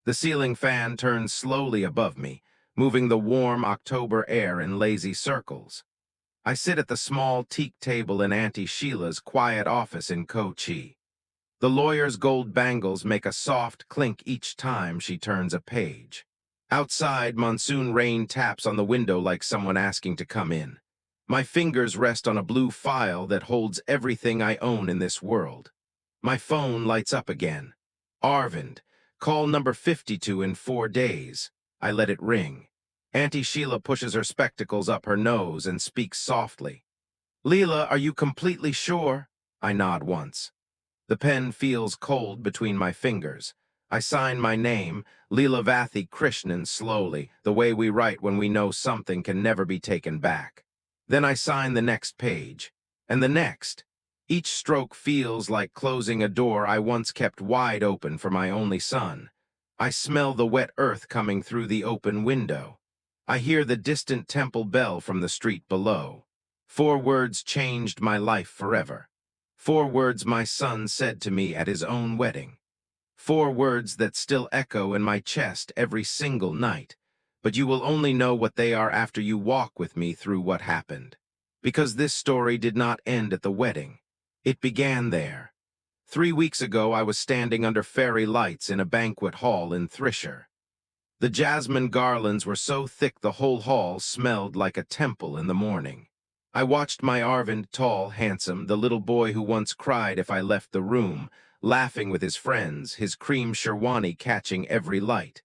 The ceiling fan turns slowly above me, moving the warm October air in lazy circles. I sit at the small teak table in Auntie Sheila's quiet office in Kochi. The lawyer's gold bangles make a soft clink each time she turns a page. Outside, monsoon rain taps on the window like someone asking to come in. My fingers rest on a blue file that holds everything I own in this world. My phone lights up again. Arvind, call number 52 in 4 days. I let it ring. Auntie Sheila pushes her spectacles up her nose and speaks softly. Leela, are you completely sure? I nod once. The pen feels cold between my fingers. I sign my name, Leelavathi Krishnan, slowly, the way we write when we know something can never be taken back. Then I sign the next page, and the next. Each stroke feels like closing a door I once kept wide open for my only son. I smell the wet earth coming through the open window. I hear the distant temple bell from the street below. 4 words changed my life forever. 4 words my son said to me at his own wedding. 4 words that still echo in my chest every single night. But you will only know what they are after you walk with me through what happened. Because this story did not end at the wedding. It began there. 3 weeks ago, I was standing under fairy lights in a banquet hall in Thrissur. The jasmine garlands were so thick the whole hall smelled like a temple in the morning. I watched my Arvind, tall, handsome, the little boy who once cried if I left the room, laughing with his friends, his cream sherwani catching every light.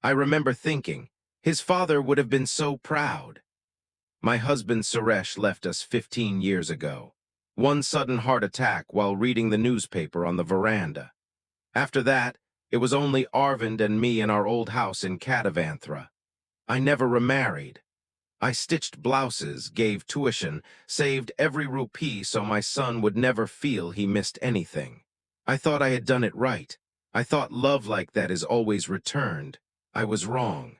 I remember thinking, his father would have been so proud. My husband Suresh left us 15 years ago. One sudden heart attack while reading the newspaper on the veranda. After that, it was only Arvind and me in our old house in Kadavanthra. I never remarried. I stitched blouses, gave tuition, saved every rupee so my son would never feel he missed anything. I thought I had done it right. I thought love like that is always returned. I was wrong.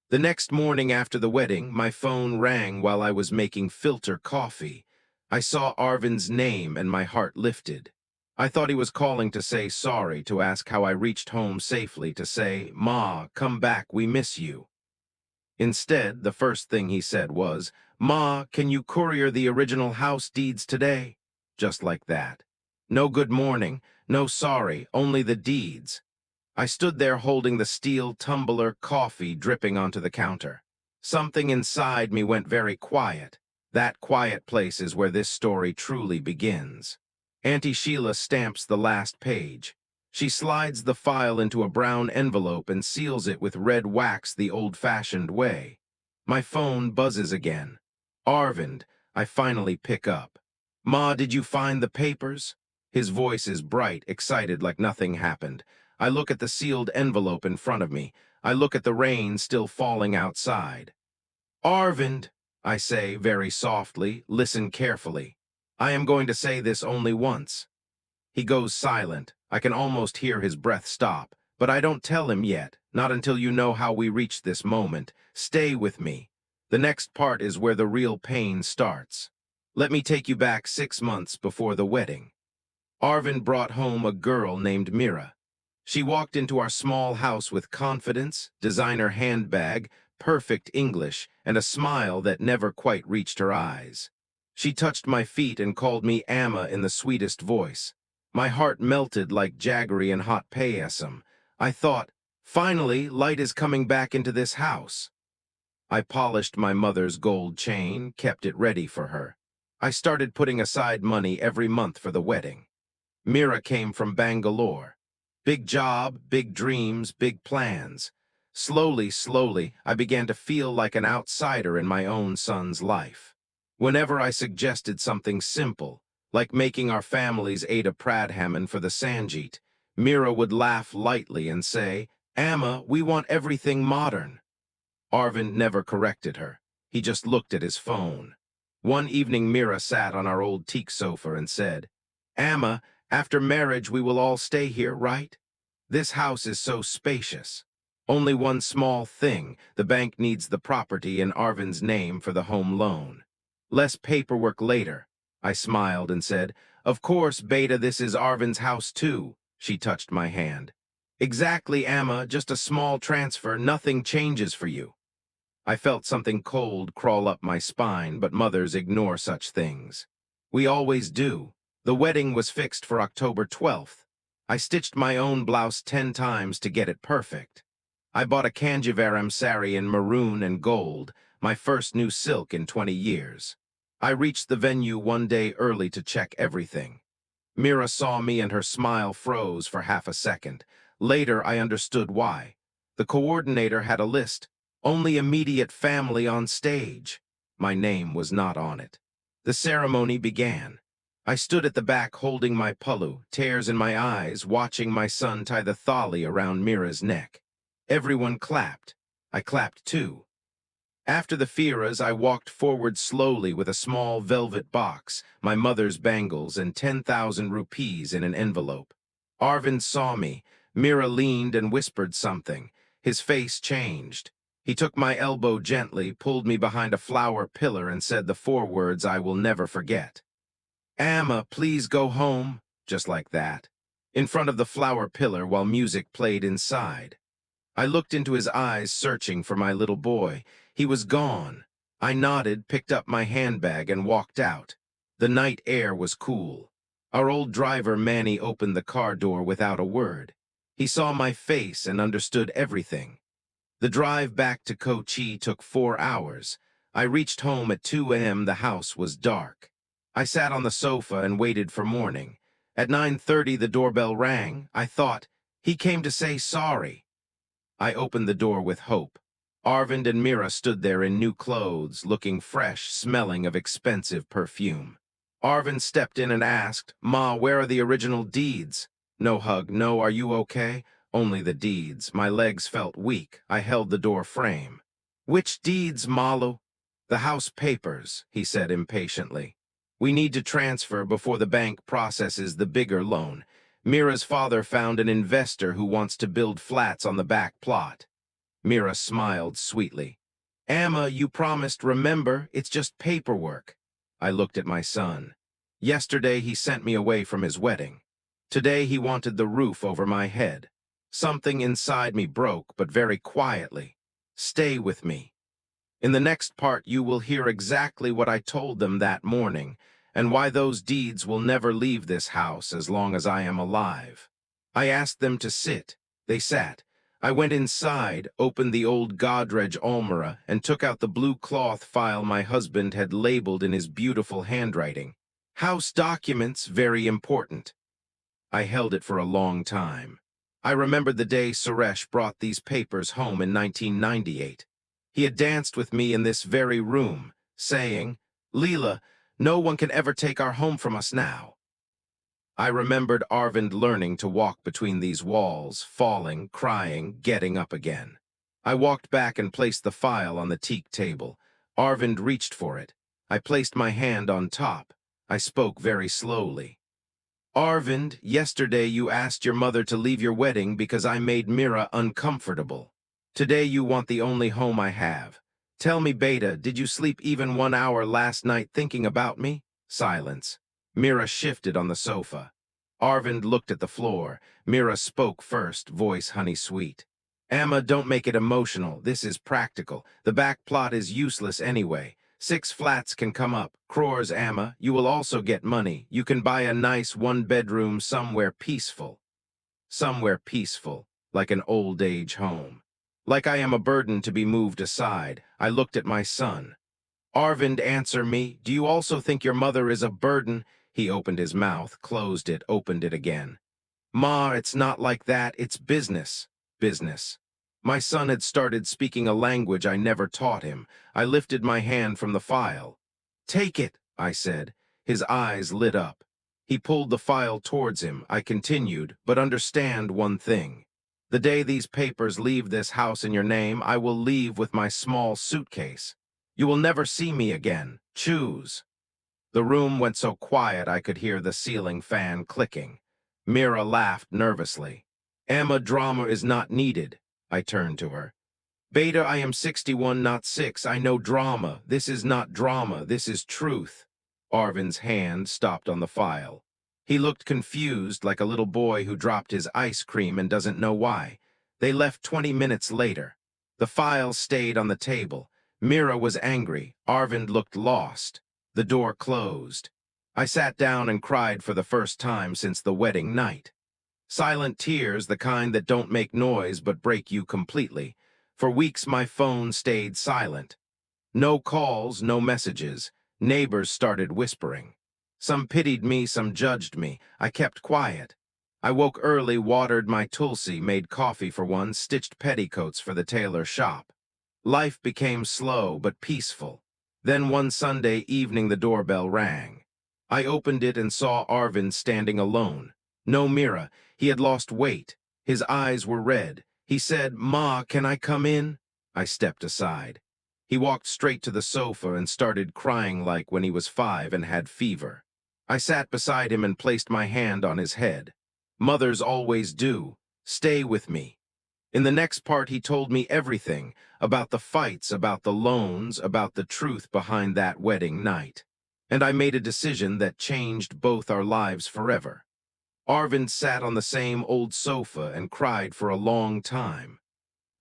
The next morning after the wedding, my phone rang while I was making filter coffee. I saw Arvind's name and my heart lifted. I thought he was calling to say sorry, to ask how I reached home safely, to say, "Ma, come back, we miss you." Instead, the first thing he said was, "Ma, can you courier the original house deeds today?" Just like that. No good morning, no sorry, only the deeds. I stood there holding the steel tumbler coffee dripping onto the counter. Something inside me went very quiet. That quiet place is where this story truly begins. Auntie Sheila stamps the last page. She slides the file into a brown envelope and seals it with red wax the old-fashioned way. My phone buzzes again. Arvind, I finally pick up. "Ma, did you find the papers?" His voice is bright, excited like nothing happened. I look at the sealed envelope in front of me. I look at the rain still falling outside. "Arvind," I say very softly, "listen carefully. I am going to say this only once." He goes silent. I can almost hear his breath stop. But I don't tell him yet, not until you know how we reached this moment. Stay with me. The next part is where the real pain starts. Let me take you back 6 months before the wedding. Arvind brought home a girl named Mira. She walked into our small house with confidence, designer handbag, perfect English, and a smile that never quite reached her eyes. She touched my feet and called me Amma in the sweetest voice. My heart melted like jaggery and hot payasam. I thought, finally, light is coming back into this house. I polished my mother's gold chain, kept it ready for her. I started putting aside money every month for the wedding. Mira came from Bangalore. Big job, big dreams, big plans. Slowly, I began to feel like an outsider in my own son's life. Whenever I suggested something simple, like making our families Ada Pradhaman for the Sanjeet, Mira would laugh lightly and say, "Amma, we want everything modern." Arvind never corrected her. He just looked at his phone. One evening, Mira sat on our old teak sofa and said, "Amma, after marriage we will all stay here, right? This house is so spacious. Only one small thing, the bank needs the property in Arvind's name for the home loan. Less paperwork later." I smiled and said, "Of course, Beta, this is Arvind's house too." She touched my hand. Exactly, Amma, just a small transfer, nothing changes for you. I felt something cold crawl up my spine, but mothers ignore such things. We always do. The wedding was fixed for October 12th. I stitched my own blouse 10 times to get it perfect. I bought a Kanjivaram sari in maroon and gold, my first new silk in 20 years. I reached the venue one day early to check everything. Mira saw me and her smile froze for half a second. Later, I understood why. The coordinator had a list. Only immediate family on stage. My name was not on it. The ceremony began. I stood at the back holding my pulu, tears in my eyes, watching my son tie the thali around Mira's neck. Everyone clapped. I clapped too. After the firas, I walked forward slowly with a small velvet box, my mother's bangles, and 10,000 rupees in an envelope. Arvind saw me. Mira leaned and whispered something. His face changed. He took my elbow gently, pulled me behind a flower pillar, and said the 4 words I will never forget. Amma, please go home, just like that, in front of the flower pillar while music played inside. I looked into his eyes, searching for my little boy. He was gone. I nodded, picked up my handbag, and walked out. The night air was cool. Our old driver, Manny, opened the car door without a word. He saw my face and understood everything. The drive back to Kochi took 4 hours. I reached home at 2 a.m. The house was dark. I sat on the sofa and waited for morning. At 9:30, the doorbell rang. I thought, he came to say sorry. I opened the door with hope. Arvind and Mira stood there in new clothes, looking fresh, smelling of expensive perfume. Arvind stepped in and asked, "Ma, where are the original deeds?" No hug, no, "Are you okay?" Only the deeds. My legs felt weak. I held the door frame. "Which deeds, Malu?" "The house papers," he said impatiently. "We need to transfer before the bank processes the bigger loan. Mira's father found an investor who wants to build flats on the back plot." Mira smiled sweetly. "Amma, you promised, remember, it's just paperwork." I looked at my son. Yesterday he sent me away from his wedding. Today he wanted the roof over my head. Something inside me broke, but very quietly. Stay with me. In the next part, you will hear exactly what I told them that morning, and why those deeds will never leave this house as long as I am alive. I asked them to sit. They sat. I went inside, opened the old Godrej almirah, and took out the blue cloth file my husband had labeled in his beautiful handwriting. "House documents, very important." I held it for a long time. I remembered the day Suresh brought these papers home in 1998. He had danced with me in this very room, saying, "Leela, no one can ever take our home from us now." I remembered Arvind learning to walk between these walls, falling, crying, getting up again. I walked back and placed the file on the teak table. Arvind reached for it. I placed my hand on top. I spoke very slowly. "Arvind, yesterday you asked your mother to leave your wedding because I made Mira uncomfortable. Today you want the only home I have. Tell me, Beta, did you sleep even 1 hour last night thinking about me?" Silence. Mira shifted on the sofa. Arvind looked at the floor. Mira spoke first, voice honey-sweet. "Amma, don't make it emotional. This is practical. The back plot is useless anyway. 6 flats can come up. Crores, Amma. You will also get money. You can buy a nice 1-bedroom somewhere peaceful. Somewhere peaceful, like an old-age home. Like I am a burden to be moved aside." I looked at my son. "Arvind, answer me. Do you also think your mother is a burden?" He opened his mouth, closed it, opened it again. "Ma, it's not like that. It's business. Business." My son had started speaking a language I never taught him. I lifted my hand from the file. "Take it," I said. His eyes lit up. He pulled the file towards him. I continued, "But understand one thing. The day these papers leave this house in your name, I will leave with my small suitcase. You will never see me again. Choose." The room went so quiet I could hear the ceiling fan clicking. Mira laughed nervously. "Amma, drama is not needed." I turned to her. "Beta, I am 61, not 6. I know drama. This is not drama. This is truth." Arvind's hand stopped on the file. He looked confused, like a little boy who dropped his ice cream and doesn't know why. They left 20 minutes later. The files stayed on the table. Mira was angry. Arvind looked lost. The door closed. I sat down and cried for the first time since the wedding night. Silent tears, the kind that don't make noise but break you completely. For weeks my phone stayed silent. No calls, no messages. Neighbors started whispering. Some pitied me, some judged me. I kept quiet. I woke early, watered my tulsi, made coffee for one, stitched petticoats for the tailor shop. Life became slow but peaceful. Then one Sunday evening the doorbell rang. I opened it and saw Arvind standing alone. No Mira. He had lost weight. His eyes were red. He said, "Ma, can I come in?" I stepped aside. He walked straight to the sofa and started crying like when he was 5 and had fever. I sat beside him and placed my hand on his head. Mothers always do. Stay with me. In the next part, he told me everything about the fights, about the loans, about the truth behind that wedding night. And I made a decision that changed both our lives forever. Arvind sat on the same old sofa and cried for a long time.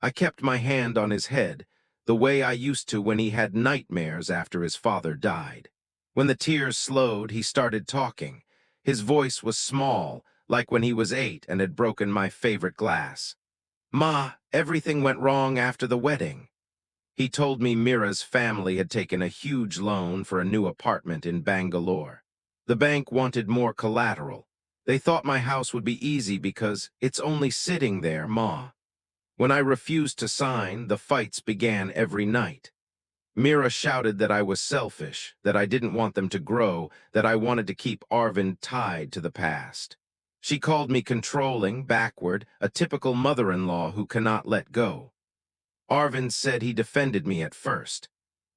I kept my hand on his head, the way I used to when he had nightmares after his father died. When the tears slowed, he started talking. His voice was small, like when he was 8 and had broken my favorite glass. "Ma, everything went wrong after the wedding." He told me Mira's family had taken a huge loan for a new apartment in Bangalore. The bank wanted more collateral. They thought my house would be easy because it's only sitting there, Ma. When I refused to sign, the fights began every night. Mira shouted that I was selfish, that I didn't want them to grow, that I wanted to keep Arvind tied to the past. She called me controlling, backward, a typical mother-in-law who cannot let go. Arvind said he defended me at first,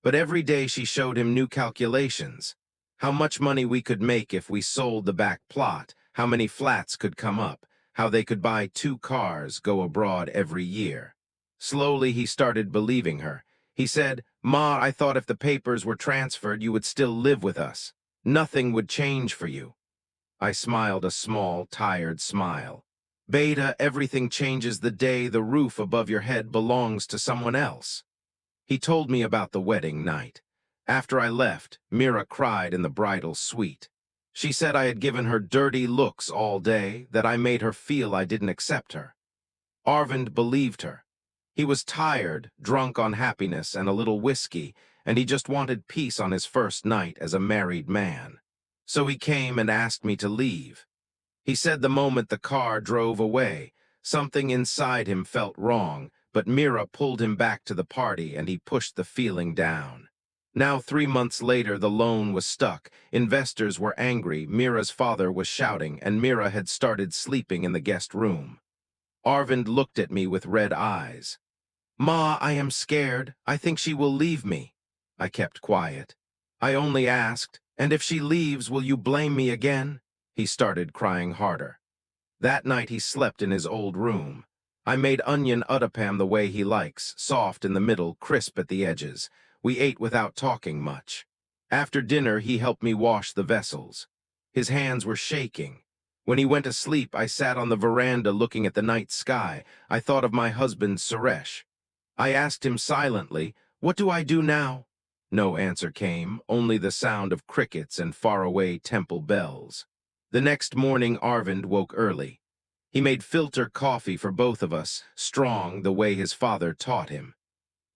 but every day she showed him new calculations. How much money we could make if we sold the back plot, how many flats could come up, how they could buy 2 cars, go abroad every year. Slowly he started believing her. He said, "Ma, I thought if the papers were transferred, you would still live with us. Nothing would change for you." I smiled a small, tired smile. "Beta, everything changes the day the roof above your head belongs to someone else." He told me about the wedding night. After I left, Mira cried in the bridal suite. She said I had given her dirty looks all day, that I made her feel I didn't accept her. Arvind believed her. He was tired, drunk on happiness and a little whiskey, and he just wanted peace on his first night as a married man. So he came and asked me to leave. He said the moment the car drove away, something inside him felt wrong, but Mira pulled him back to the party and he pushed the feeling down. Now 3 months later, the loan was stuck. Investors were angry, Mira's father was shouting, and Mira had started sleeping in the guest room. Arvind looked at me with red eyes. "Ma, I am scared. I think she will leave me." I kept quiet. I only asked, "And if she leaves, will you blame me again?" He started crying harder. That night he slept in his old room. I made onion uttapam the way he likes, soft in the middle, crisp at the edges. We ate without talking much. After dinner, he helped me wash the vessels. His hands were shaking. When he went to sleep, I sat on the veranda looking at the night sky. I thought of my husband, Suresh. I asked him silently, "What do I do now?" No answer came, only the sound of crickets and faraway temple bells. The next morning, Arvind woke early. He made filter coffee for both of us, strong the way his father taught him.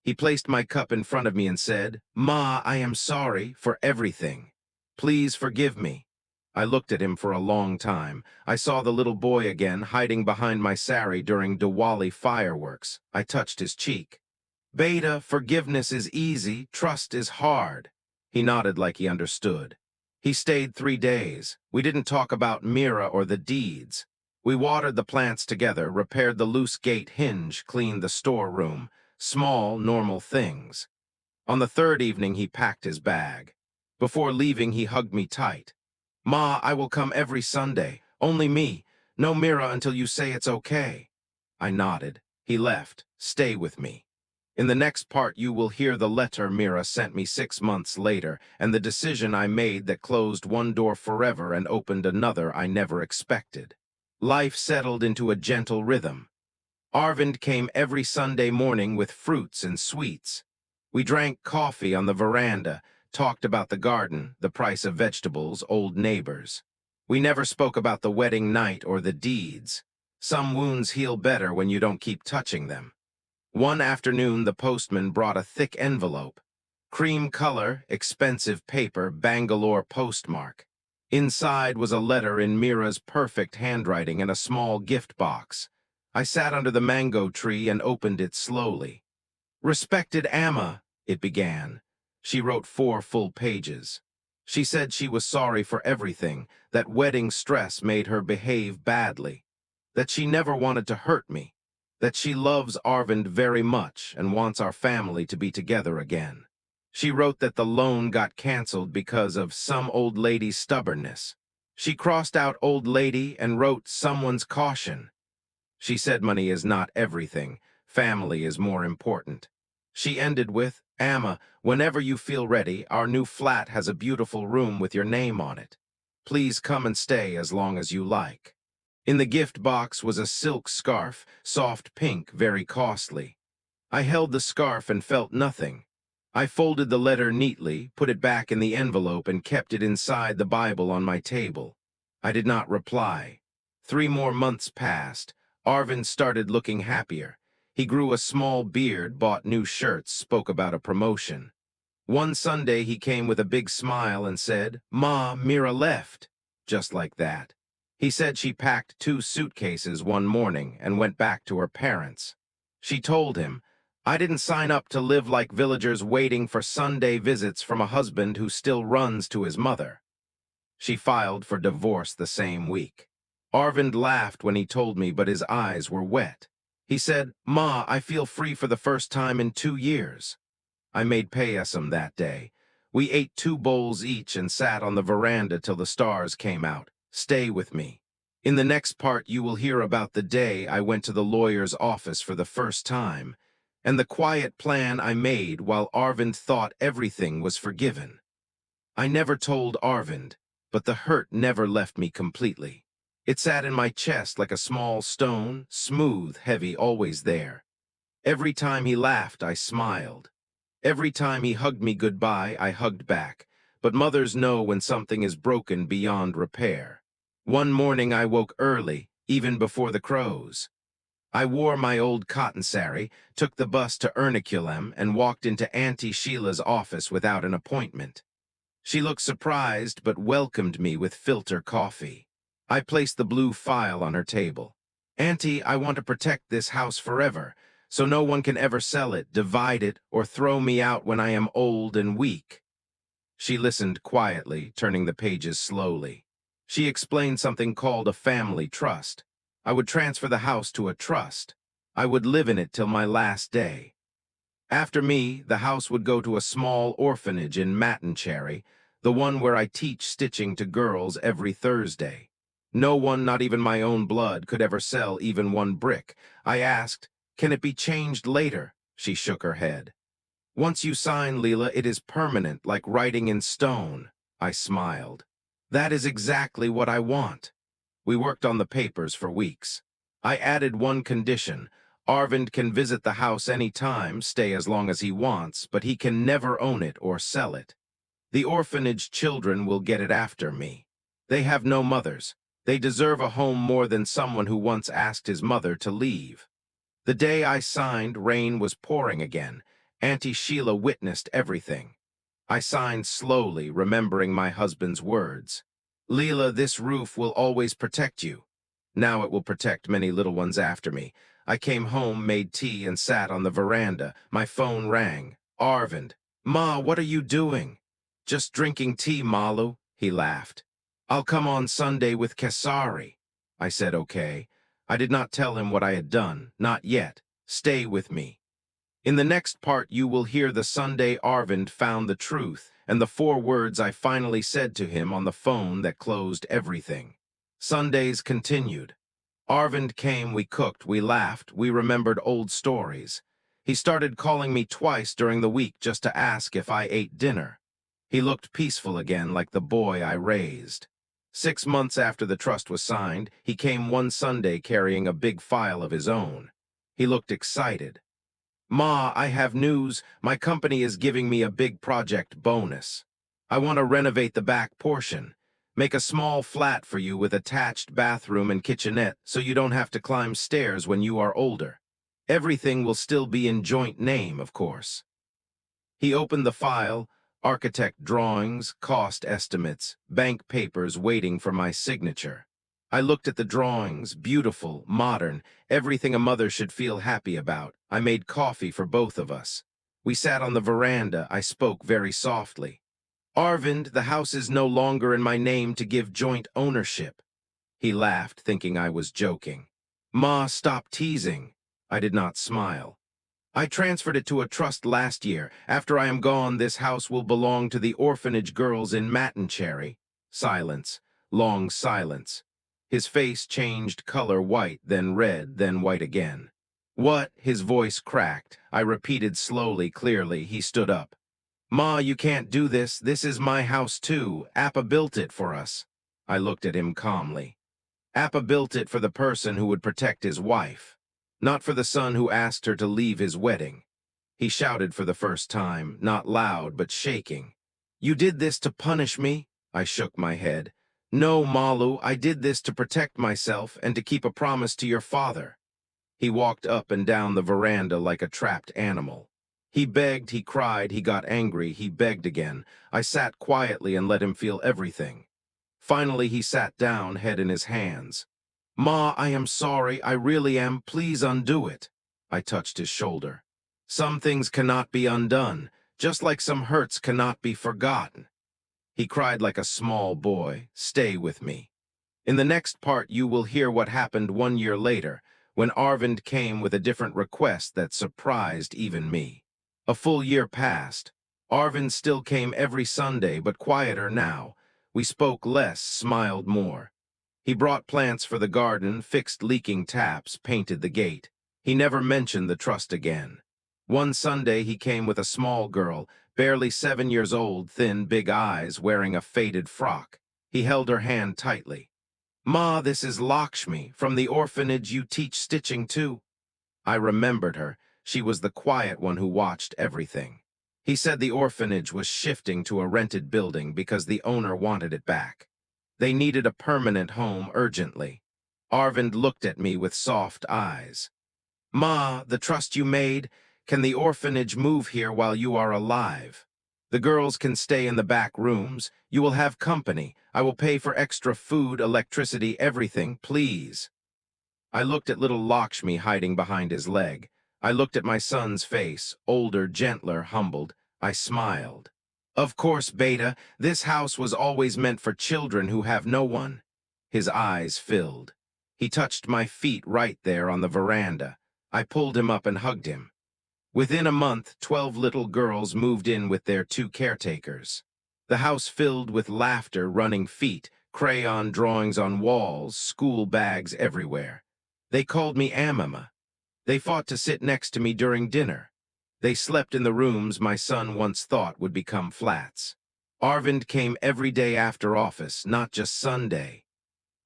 He placed my cup in front of me and said, "Ma, I am sorry for everything. Please forgive me." I looked at him for a long time. I saw the little boy again, hiding behind my sari during Diwali fireworks. I touched his cheek. "Beta, forgiveness is easy, trust is hard." He nodded like he understood. He stayed 3 days. We didn't talk about Mira or the deeds. We watered the plants together, repaired the loose gate hinge, cleaned the storeroom. Small, normal things. On the 3rd evening, he packed his bag. Before leaving, he hugged me tight. "Ma, I will come every Sunday. Only me. No Mira until you say it's okay." I nodded. He left. "Stay with me." In the next part, you will hear the letter Mira sent me 6 months later and the decision I made that closed one door forever and opened another I never expected. Life settled into a gentle rhythm. Arvind came every Sunday morning with fruits and sweets. We drank coffee on the veranda, talked about the garden, the price of vegetables, old neighbors. We never spoke about the wedding night or the deeds. Some wounds heal better when you don't keep touching them. One afternoon, the postman brought a thick envelope. Cream color, expensive paper, Bangalore postmark. Inside was a letter in Mira's perfect handwriting and a small gift box. I sat under the mango tree and opened it slowly. "Respected Amma," it began. She wrote 4 full pages. She said she was sorry for everything, that wedding stress made her behave badly, that she never wanted to hurt me, that she loves Arvind very much and wants our family to be together again. She wrote that the loan got canceled because of some old lady's stubbornness. She crossed out old lady and wrote someone's caution. She said money is not everything. Family is more important. She ended with, "Amma, whenever you feel ready, our new flat has a beautiful room with your name on it. Please come and stay as long as you like." In the gift box was a silk scarf, soft pink, very costly. I held the scarf and felt nothing. I folded the letter neatly, put it back in the envelope, and kept it inside the Bible on my table. I did not reply. 3 more months passed. Arvind started looking happier. He grew a small beard, bought new shirts, spoke about a promotion. One Sunday he came with a big smile and said, "Ma, Mira left." Just like that. He said she packed 2 suitcases one morning and went back to her parents. She told him, "I didn't sign up to live like villagers waiting for Sunday visits from a husband who still runs to his mother." She filed for divorce the same week. Arvind laughed when he told me, but his eyes were wet. He said, "Ma, I feel free for the first time in 2 years." I made payasam that day. We ate 2 bowls each and sat on the veranda till the stars came out. Stay with me. In the next part, you will hear about the day I went to the lawyer's office for the first time, and the quiet plan I made while Arvind thought everything was forgiven. I never told Arvind, but the hurt never left me completely. It sat in my chest like a small stone, smooth, heavy, always there. Every time he laughed, I smiled. Every time he hugged me goodbye, I hugged back. But mothers know when something is broken beyond repair. One morning I woke early, even before the crows. I wore my old cotton sari, took the bus to Ernakulam, and walked into Auntie Sheila's office without an appointment. She looked surprised but welcomed me with filter coffee. I placed the blue file on her table. "Auntie, I want to protect this house forever, so no one can ever sell it, divide it, or throw me out when I am old and weak." She listened quietly, turning the pages slowly. She explained something called a family trust. I would transfer the house to a trust. I would live in it till my last day. After me, the house would go to a small orphanage in Mattancherry, the one where I teach stitching to girls every Thursday. No one, not even my own blood, could ever sell even 1 brick. I asked, "Can it be changed later?" She shook her head. "Once you sign, Leela, it is permanent, like writing in stone." I smiled. "That is exactly what I want." We worked on the papers for weeks. I added one condition. Arvind can visit the house any time, stay as long as he wants, but he can never own it or sell it. The orphanage children will get it after me. They have no mothers. They deserve a home more than someone who once asked his mother to leave. The day I signed, rain was pouring again. Auntie Sheila witnessed everything. I signed slowly, remembering my husband's words. "Leela, this roof will always protect you." Now it will protect many little ones after me. I came home, made tea, and sat on the veranda. My phone rang. "Arvind." "Ma, what are you doing?" "Just drinking tea, Malu," he laughed. "I'll come on Sunday with Kesari." I said okay. I did not tell him what I had done, not yet. Stay with me. In the next part, you will hear the Sunday Arvind found the truth, and the 4 words I finally said to him on the phone that closed everything. Sundays continued. Arvind came, we cooked, we laughed, we remembered old stories. He started calling me twice during the week just to ask if I ate dinner. He looked peaceful again, like the boy I raised. 6 months after the trust was signed, he came one Sunday carrying a big file of his own. He looked excited. "Ma, I have news. My company is giving me a big project bonus. I want to renovate the back portion. Make a small flat for you with attached bathroom and kitchenette so you don't have to climb stairs when you are older. Everything will still be in joint name, of course." He opened the file, architect drawings, cost estimates, bank papers waiting for my signature. I looked at the drawings, beautiful, modern, everything a mother should feel happy about. I made coffee for both of us. We sat on the veranda. I spoke very softly. "Arvind, the house is no longer in my name to give joint ownership." He laughed, thinking I was joking. "Ma, stop teasing." I did not smile. "I transferred it to a trust last year. After I am gone, this house will belong to the orphanage girls in Mattencherry." Silence. Long silence. His face changed color, white, then red, then white again. "What?" His voice cracked. I repeated slowly, clearly. He stood up. "Ma, you can't do this. This is my house too. Appa built it for us." I looked at him calmly. "Appa built it for the person who would protect his wife, not for the son who asked her to leave his wedding." He shouted for the first time, not loud but shaking. "You did this to punish me?" I shook my head. "No, Malu, I did this to protect myself and to keep a promise to your father." He walked up and down the veranda like a trapped animal. He begged, he cried, he got angry, he begged again. I sat quietly and let him feel everything. Finally, he sat down, head in his hands. "Ma, I am sorry, I really am. Please undo it." I touched his shoulder. "Some things cannot be undone, just like some hurts cannot be forgotten." He cried like a small boy. "Stay with me." In the next part, you will hear what happened 1 year later, when Arvind came with a different request that surprised even me. A full year passed. Arvind still came every Sunday, but quieter now. We spoke less, smiled more. He brought plants for the garden, fixed leaking taps, painted the gate. He never mentioned the trust again. One Sunday he came with a small girl, barely 7 years old, thin, big eyes, wearing a faded frock. He held her hand tightly. "Ma, this is Lakshmi. From the orphanage you teach stitching too." I remembered her. She was the quiet one who watched everything. He said the orphanage was shifting to a rented building because the owner wanted it back. They needed a permanent home urgently. Arvind looked at me with soft eyes. "Ma, the trust you made, can the orphanage move here while you are alive? The girls can stay in the back rooms. You will have company. I will pay for extra food, electricity, everything, please." I looked at little Lakshmi hiding behind his leg. I looked at my son's face, older, gentler, humbled. I smiled. "Of course, Beta, this house was always meant for children who have no one." His eyes filled. He touched my feet right there on the veranda. I pulled him up and hugged him. Within a month, 12 little girls moved in with their 2 caretakers. The house filled with laughter, running feet, crayon drawings on walls, school bags everywhere. They called me Amma. They fought to sit next to me during dinner. They slept in the rooms my son once thought would become flats. Arvind came every day after office, not just Sunday.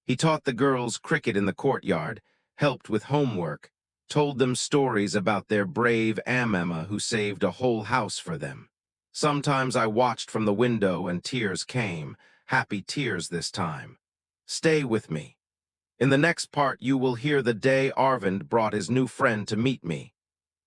He taught the girls cricket in the courtyard, helped with homework, told them stories about their brave Amma who saved a whole house for them. Sometimes I watched from the window and tears came, happy tears this time. Stay with me. In the next part, you will hear the day Arvind brought his new friend to meet me,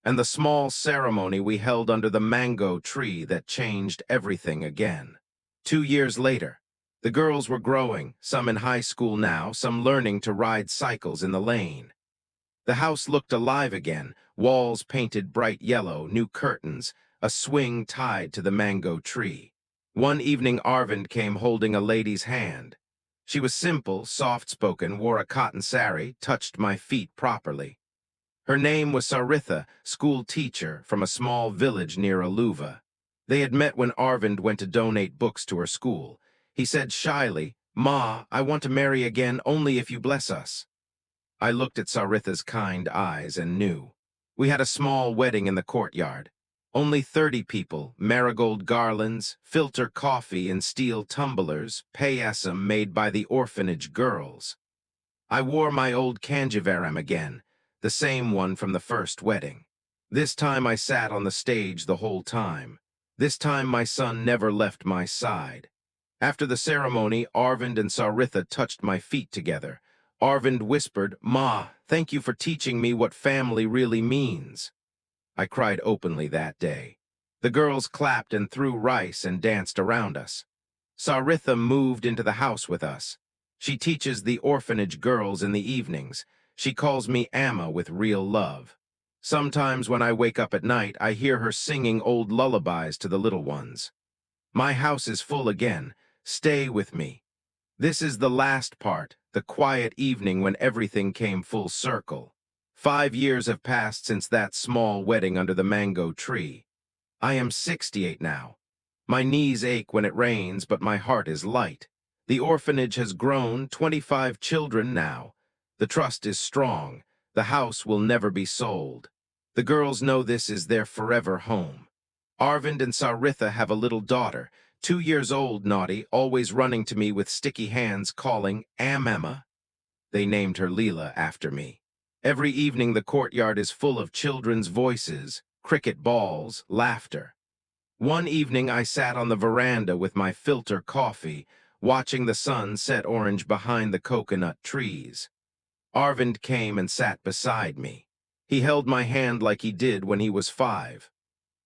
and the small ceremony we held under the mango tree that changed everything again. 2 years later, the girls were growing, some in high school now, some learning to ride cycles in the lane. The house looked alive again, walls painted bright yellow, new curtains, a swing tied to the mango tree. One evening Arvind came holding a lady's hand. She was simple, soft-spoken, wore a cotton sari, touched my feet properly. Her name was Saritha, school teacher from a small village near Aluva. They had met when Arvind went to donate books to her school. He said shyly, "Ma, I want to marry again only if you bless us." I looked at Saritha's kind eyes and knew. We had a small wedding in the courtyard. Only 30 people, marigold garlands, filter coffee in steel tumblers, payasam made by the orphanage girls. I wore my old kanjivaram again, the same one from the first wedding. This time I sat on the stage the whole time. This time my son never left my side. After the ceremony, Arvind and Saritha touched my feet together. Arvind whispered, "Ma, thank you for teaching me what family really means." I cried openly that day. The girls clapped and threw rice and danced around us. Saritha moved into the house with us. She teaches the orphanage girls in the evenings. She calls me Amma with real love. Sometimes when I wake up at night, I hear her singing old lullabies to the little ones. My house is full again. Stay with me. This is the last part, the quiet evening when everything came full circle. 5 years have passed since that small wedding under the mango tree. I am 68 now. My knees ache when it rains, but my heart is light. The orphanage has grown, 25 children now. The trust is strong. The house will never be sold. The girls know this is their forever home. Arvind and Saritha have a little daughter, 2 years old, naughty, always running to me with sticky hands calling, Amma. They named her Leela after me. Every evening the courtyard is full of children's voices, cricket balls, laughter. One evening I sat on the veranda with my filter coffee, watching the sun set orange behind the coconut trees. Arvind came and sat beside me. He held my hand like he did when he was 5.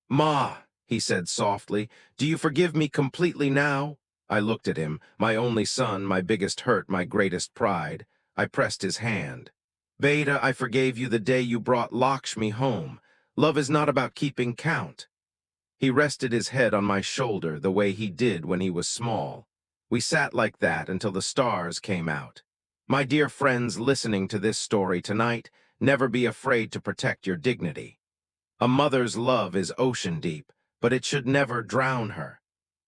"Ma," he said softly, "do you forgive me completely now?" I looked at him, my only son, my biggest hurt, my greatest pride. I pressed his hand. "Beta, I forgave you the day you brought Lakshmi home. Love is not about keeping count." He rested his head on my shoulder the way he did when he was small. We sat like that until the stars came out. My dear friends listening to this story tonight, never be afraid to protect your dignity. A mother's love is ocean deep, but it should never drown her.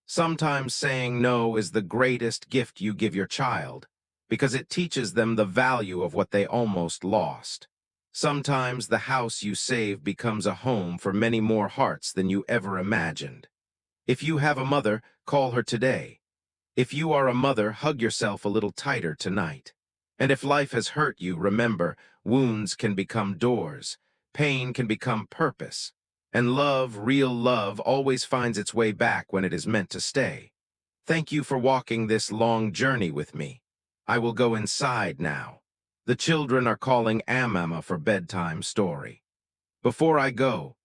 Sometimes saying no is the greatest gift you give your child, because it teaches them the value of what they almost lost. Sometimes the house you save becomes a home for many more hearts than you ever imagined. If you have a mother, call her today. If you are a mother, hug yourself a little tighter tonight. And if life has hurt you, remember, wounds can become doors, pain can become purpose, and love, real love, always finds its way back when it is meant to stay. Thank you for walking this long journey with me. I will go inside now. The children are calling Amma for bedtime story. Before I go,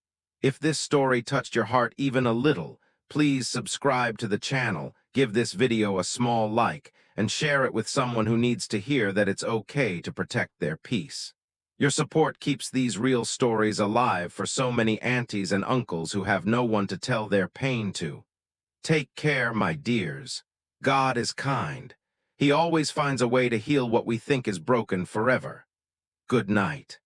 if this story touched your heart even a little, please subscribe to the channel, give this video a small like, and share it with someone who needs to hear that it's okay to protect their peace. Your support keeps these real stories alive for so many aunties and uncles who have no one to tell their pain to. Take care, my dears. God is kind. He always finds a way to heal what we think is broken forever. Good night.